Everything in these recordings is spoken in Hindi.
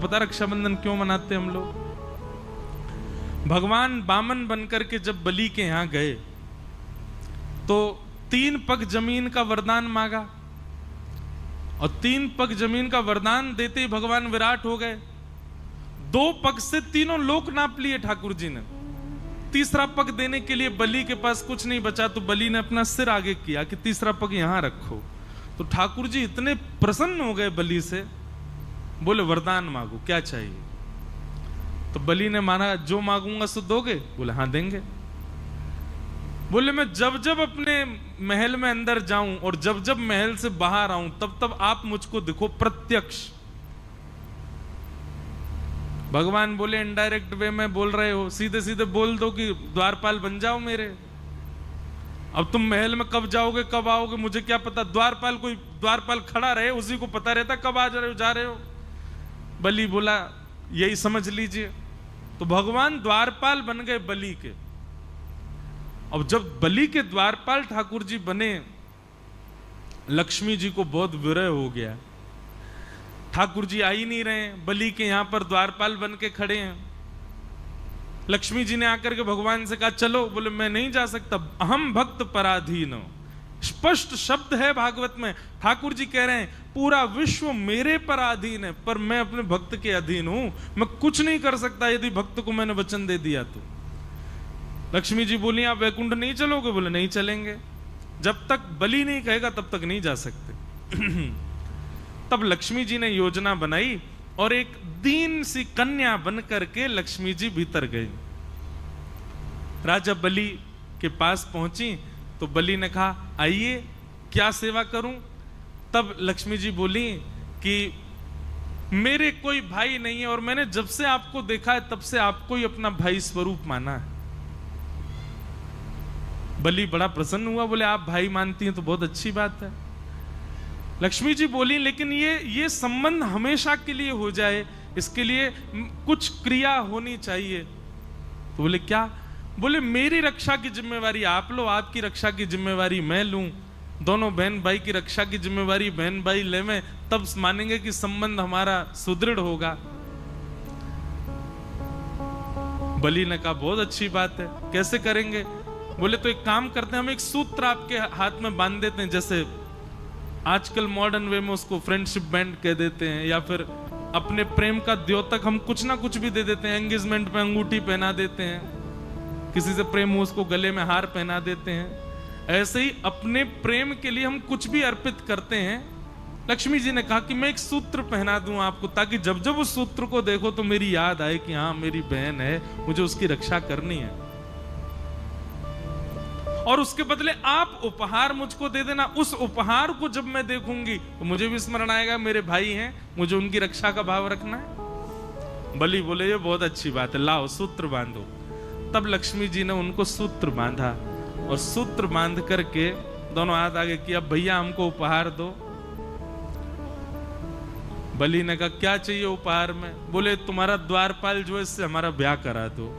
पता रक्षाबंधन क्यों मनाते हम लोग? भगवान बामन बनकर के जब बलि के यहां गए तो 3 पग जमीन का वरदान मांगा, और 3 पग जमीन का वरदान देते ही भगवान विराट हो गए। 2 पग से तीनों लोक नाप लिए ठाकुर जी ने। तीसरा पग देने के लिए बलि के पास कुछ नहीं बचा, तो बलि ने अपना सिर आगे किया कि तीसरा पग यहां रखो। तो ठाकुर जी इतने प्रसन्न हो गए बलि से, बोले वरदान मांगो, क्या चाहिए? तो बलि ने माना, जो मांगूंगा सो दोगे? बोले हाँ देंगे। बोले मैं जब जब अपने महल में अंदर जाऊं और जब जब महल से बाहर आऊं तब तब आप मुझको दिखो प्रत्यक्ष। भगवान बोले इनडायरेक्ट वे में बोल रहे हो, सीधे सीधे बोल दो कि द्वारपाल बन जाओ मेरे। अब तुम महल में कब जाओगे कब आओगे मुझे क्या पता? द्वारपाल, कोई द्वारपाल खड़ा रहे उसी को पता रहता कब आ रहे हो जा रहे हो। बलि बोला यही समझ लीजिए। तो भगवान द्वारपाल बन गए बलि के। अब जब बलि के द्वारपाल ठाकुर जी बने, लक्ष्मी जी को बहुत विरह हो गया। ठाकुर जी आ ही नहीं रहे, बलि के यहां पर द्वारपाल बन के खड़े हैं। लक्ष्मी जी ने आकर के भगवान से कहा चलो। बोले मैं नहीं जा सकता, अहम भक्त पराधीन। स्पष्ट शब्द है भागवत में, ठाकुर जी कह रहे हैं पूरा विश्व मेरे पर अधीन है, पर मैं अपने भक्त के अधीन हूं, मैं कुछ नहीं कर सकता यदि भक्त को मैंने वचन दे दिया तो। लक्ष्मी जी बोली आप वैकुंठ नहीं चलोगे? बोले नहीं चलेंगे, जब तक बलि नहीं कहेगा तब तक नहीं जा सकते। तब लक्ष्मी जी ने योजना बनाई और एक दीन सी कन्या बन करके लक्ष्मी जी भीतर गई। राजा बलि के पास पहुंची तो बलि ने कहा आइए क्या सेवा करूं? तब लक्ष्मी जी बोली कि मेरे कोई भाई नहीं है और मैंने जब से आपको देखा है तब से आपको ही अपना भाई स्वरूप माना है। बलि बड़ा प्रसन्न हुआ, बोले आप भाई मानती हैं तो बहुत अच्छी बात है। लक्ष्मी जी बोली लेकिन ये संबंध हमेशा के लिए हो जाए, इसके लिए कुछ क्रिया होनी चाहिए। तो बोले क्या? बोले मेरी रक्षा की जिम्मेवारी आप लो, आपकी रक्षा की जिम्मेवारी मैं लूं, दोनों बहन भाई की रक्षा की जिम्मेवारी बहन भाई ले में, तब मानेंगे कि संबंध हमारा सुदृढ़ होगा। बलि ने कहा बहुत अच्छी बात है, कैसे करेंगे? बोले तो एक काम करते हैं, हम एक सूत्र आपके हाथ में बांध देते हैं, जैसे आजकल मॉडर्न वे में उसको फ्रेंडशिप बैंड कह देते हैं, या फिर अपने प्रेम का द्योतक हम कुछ ना कुछ भी दे देते हैं। एंगेजमेंट पे अंगूठी पहना देते हैं, किसी से प्रेम हो उसको गले में हार पहना देते हैं। ऐसे ही अपने प्रेम के लिए हम कुछ भी अर्पित करते हैं। लक्ष्मी जी ने कहा कि मैं एक सूत्र पहना दूं आपको, ताकि जब जब उस सूत्र को देखो तो मेरी याद आए कि हाँ मेरी बहन है, मुझे उसकी रक्षा करनी है। और उसके बदले आप उपहार मुझको दे देना। उस उपहार को जब मैं देखूंगी तो मुझे भी स्मरण आएगा मेरे भाई हैं, मुझे उनकी रक्षा का भाव रखना है। बलि बोले ये बहुत अच्छी बात है, लाओ सूत्र बांधो। तब लक्ष्मी जी ने उनको सूत्र बांधा और सूत्र बांध करके दोनों हाथ आगे किया, भैया हमको उपहार दो। बलि ने कहा क्या चाहिए उपहार में? बोले तुम्हारा द्वारपाल जो है इससे हमारा ब्याह करा दो।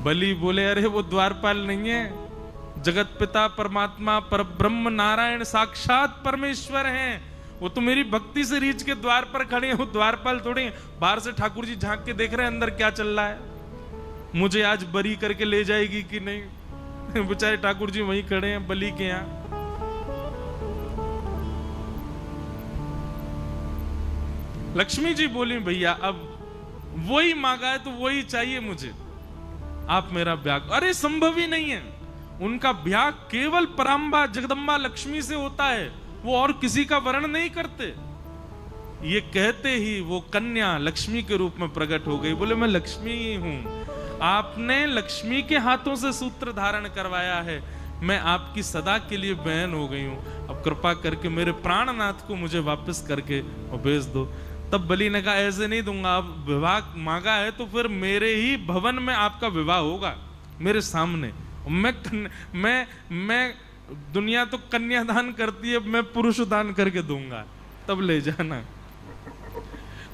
बलि बोले अरे वो द्वारपाल नहीं है, जगत पिता परमात्मा परब्रह्म नारायण साक्षात परमेश्वर हैं, वो तो मेरी भक्ति से रीछ के द्वार पर खड़े हैं, वो द्वारपाल थोड़े हैं। बाहर से ठाकुर जी झांक के देख रहे हैं अंदर क्या चल रहा है, मुझे आज बरी करके ले जाएगी कि नहीं। बेचारे ठाकुर जी वहीं खड़े हैं बलि के यहां। लक्ष्मी जी बोली भैया अब वही मांगा है तो वही चाहिए मुझे, आप मेरा ब्याह। अरे संभव ही नहीं है, उनका ब्याह केवल पराम्बा जगदम्बा लक्ष्मी से होता है, वो और किसी का वर्ण नहीं करते। ये कहते ही वो कन्या लक्ष्मी के रूप में प्रकट हो गई। बोले मैं लक्ष्मी ही हूं, आपने लक्ष्मी के हाथों से सूत्र धारण करवाया है, मैं आपकी सदा के लिए बहन हो गई हूं, अब कृपा करके मेरे प्राणनाथ को मुझे वापस करके और भेज दो। तब बलि ने कहा ऐसे नहीं दूंगा, आप विवाह मांगा है तो फिर मेरे ही भवन में आपका विवाह होगा, मेरे सामने। मैं दुनिया तो कन्यादान करती है, मैं पुरुष दान करके दूंगा, तब ले जाना।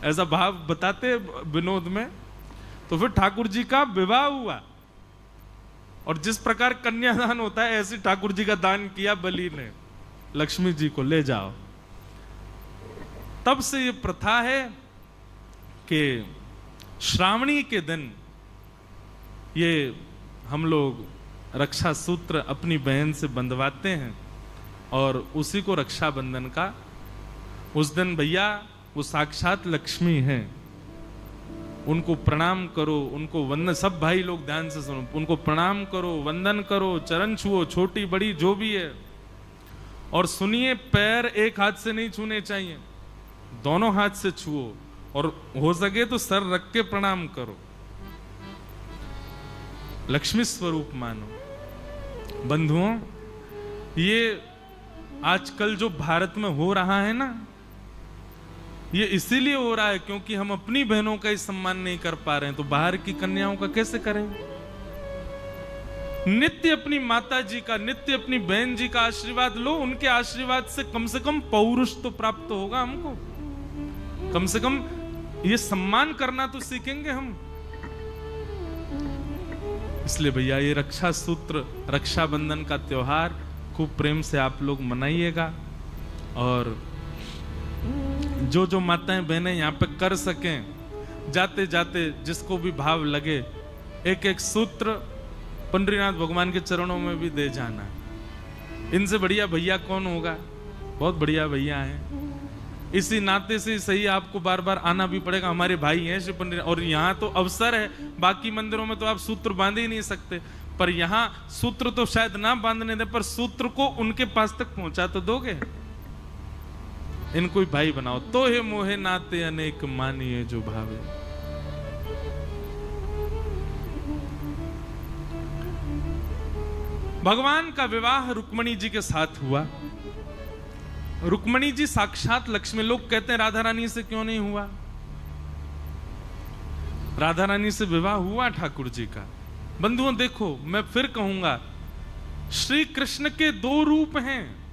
ऐसा भाव बताते विनोद में। तो फिर ठाकुर जी का विवाह हुआ और जिस प्रकार कन्यादान होता है ऐसे ठाकुर जी का दान किया बलि ने। लक्ष्मी जी को ले जाओ। तब से ये प्रथा है कि श्रावणी के दिन ये हम लोग रक्षा सूत्र अपनी बहन से बंधवाते हैं और उसी को रक्षाबंधन का, उस दिन भैया वो साक्षात लक्ष्मी हैं, उनको प्रणाम करो, उनको वंदन, सब भाई लोग ध्यान से सुनो, उनको प्रणाम करो, वंदन करो, चरण छुओ, छोटी बड़ी जो भी है। और सुनिए, पैर एक हाथ से नहीं छूने चाहिए, दोनों हाथ से छुओ, और हो सके तो सर रख के प्रणाम करो, लक्ष्मी स्वरूप मानो। बंधुओं, ये आजकल जो भारत में हो रहा है ना, ये इसीलिए हो रहा है क्योंकि हम अपनी बहनों का ही सम्मान नहीं कर पा रहे हैं, तो बाहर की कन्याओं का कैसे करें? नित्य अपनी माता जी का, नित्य अपनी बहन जी का आशीर्वाद लो, उनके आशीर्वाद से कम पौरुष तो प्राप्त होगा हमको, कम से कम ये सम्मान करना तो सीखेंगे हम। इसलिए भैया ये रक्षा सूत्र, रक्षाबंधन का त्योहार खूब प्रेम से आप लोग मनाइएगा, और जो जो माताएं बहनें यहाँ पे कर सकें, जाते जाते जिसको भी भाव लगे, एक एक सूत्र पंडरीनाथ भगवान के चरणों में भी दे जाना। इनसे बढ़िया भैया कौन होगा? बहुत बढ़िया भैया हैं। इसी नाते से सही आपको बार बार आना भी पड़ेगा, हमारे भाई हैं श्री पंडित। और यहाँ तो अवसर है, बाकी मंदिरों में तो आप सूत्र बांध ही नहीं सकते, पर यहाँ सूत्र तो शायद ना बांधने दे, पर सूत्र को उनके पास तक पहुंचा तो दोगे। इनको ही भाई बनाओ। तो हे मोहे नाते अनेक मानिए जो भावे। भगवान का विवाह रुक्मणी जी के साथ हुआ। रुक्मणी जी साक्षात लक्ष्मी। लोग कहते हैं राधा रानी से क्यों नहीं हुआ? राधा रानी से विवाह हुआ ठाकुर जी का। बंधुओं देखो, मैं फिर कहूंगा, श्री कृष्ण के दो रूप हैं।